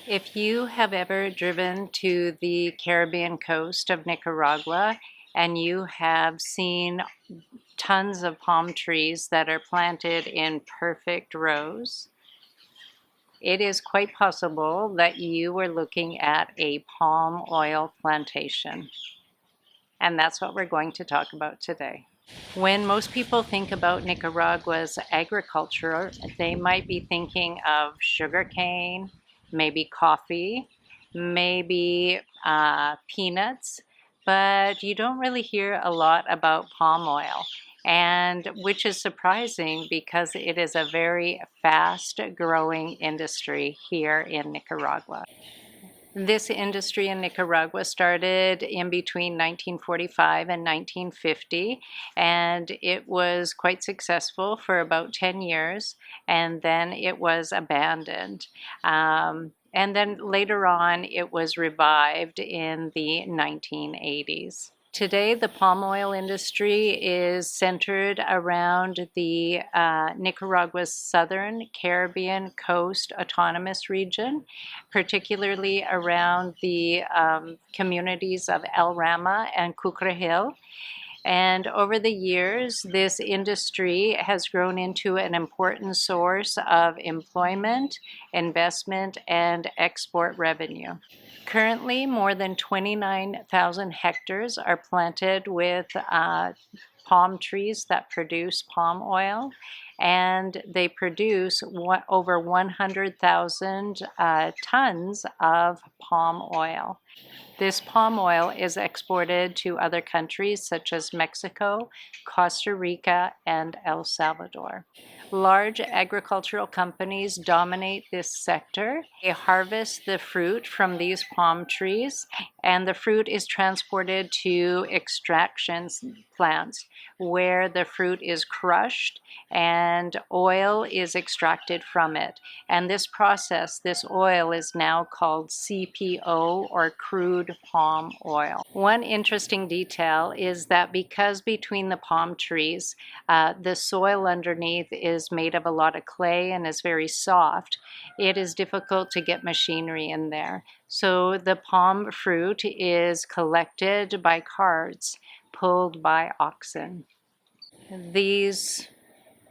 If you have ever driven to the Caribbean coast of Nicaragua and you have seen tons of palm trees that are planted in perfect rows, it is quite possible that you were looking at a palm oil plantation. And that's what we're going to talk about today. When most people think about Nicaragua's agriculture, they might be thinking of sugarcane, maybe coffee, maybe peanuts, but you don't really hear a lot about palm oil, and which is surprising because it is a very fast growing industry here in Nicaragua. This industry in Nicaragua started in between 1945 and 1950, and it was quite successful for about 10 years, and then it was abandoned. And then later on, it was revived in the 1980s. Today, the palm oil industry is centered around the Nicaragua's southern Caribbean coast autonomous region, particularly around the communities of El Rama and Kukra Hill. And over the years, this industry has grown into an important source of employment, investment, and export revenue. Currently, more than 29,000 hectares are planted with palm trees that produce palm oil, and they produce over 100,000 tons of palm oil. This palm oil is exported to other countries such as Mexico, Costa Rica, and El Salvador. Large agricultural companies dominate this sector. They harvest the fruit from these palm trees, and the fruit is transported to extraction plants where the fruit is crushed and oil is extracted from it. And this process, this oil, is now called CPO, or crude palm oil. One interesting detail is that because between the palm trees, the soil underneath is made of a lot of clay and is very soft, it is difficult to get machinery in there. So the palm fruit is collected by carts pulled by oxen. These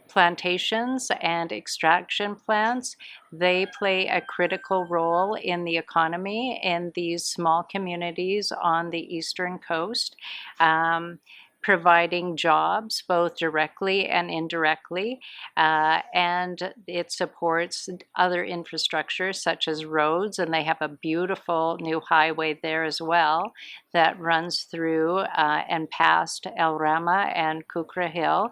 plantations and extraction plants, they play a critical role in the economy in these small communities on the eastern coast, providing jobs both directly and indirectly, and it supports other infrastructure such as roads, and they have a beautiful new highway there as well that runs through and past El Rama and Kukra Hill.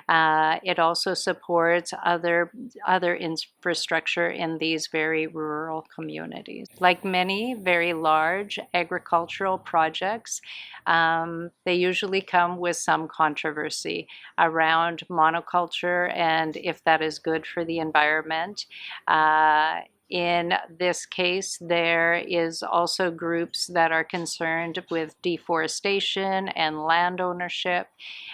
It also supports other infrastructure in these very rural communities. Like many very large agricultural projects, they usually come with some controversy around monoculture and if that is good for the environment. In this case, there is also groups that are concerned with deforestation and land ownership.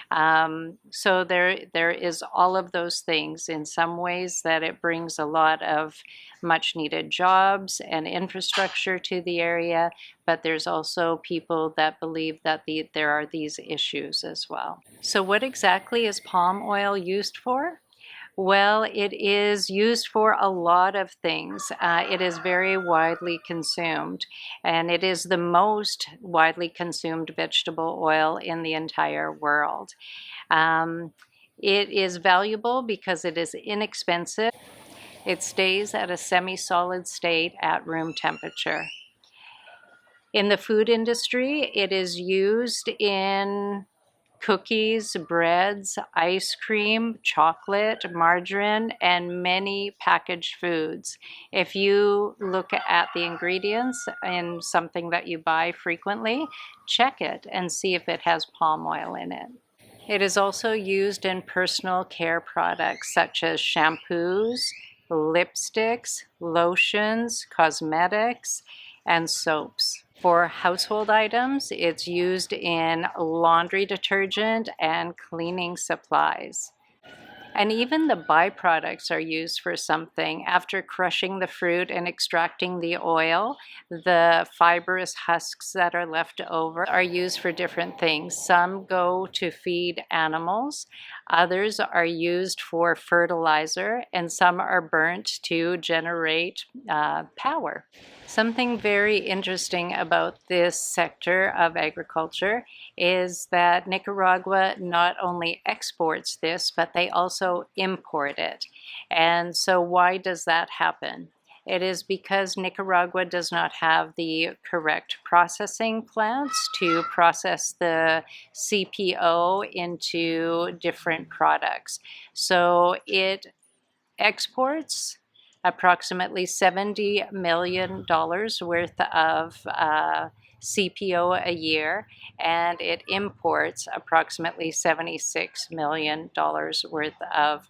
So there is all of those things. In some ways that it brings a lot of much needed jobs and infrastructure to the area, but there's also people that believe that there are these issues as well. So what exactly is palm oil used for? Well, it is used for a lot of things. It is very widely consumed, and it is the most widely consumed vegetable oil in the entire world. It is valuable because it is inexpensive. It stays at a semi-solid state at room temperature. In the food industry, it is used in cookies, breads, ice cream, chocolate, margarine, and many packaged foods. If you look at the ingredients in something that you buy frequently, check it and see if it has palm oil in it. It is also used in personal care products such as shampoos, lipsticks, lotions, cosmetics, and soaps. For household items, it's used in laundry detergent and cleaning supplies. And even the byproducts are used for something. After crushing the fruit and extracting the oil, the fibrous husks that are left over are used for different things. Some go to feed animals, others are used for fertilizer, and some are burnt to generate power. Something very interesting about this sector of agriculture is that Nicaragua not only exports this, but they also import it. And so why does that happen? It is because Nicaragua does not have the correct processing plants to process the CPO into different products. So it exports approximately $70 million worth of CPO a year, and it imports approximately $76 million worth of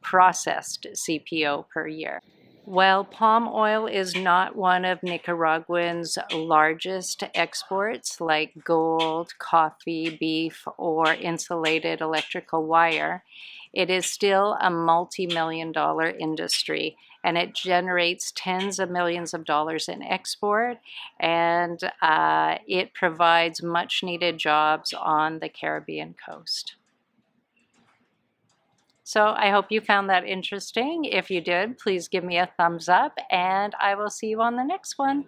processed CPO per year. While palm oil is not one of Nicaraguans' largest exports, like gold, coffee, beef, or insulated electrical wire, it is still a multi-million-dollar industry, and it generates tens of millions of dollars in export, and it provides much-needed jobs on the Caribbean coast. So I hope you found that interesting. If you did, please give me a thumbs up, and I will see you on the next one.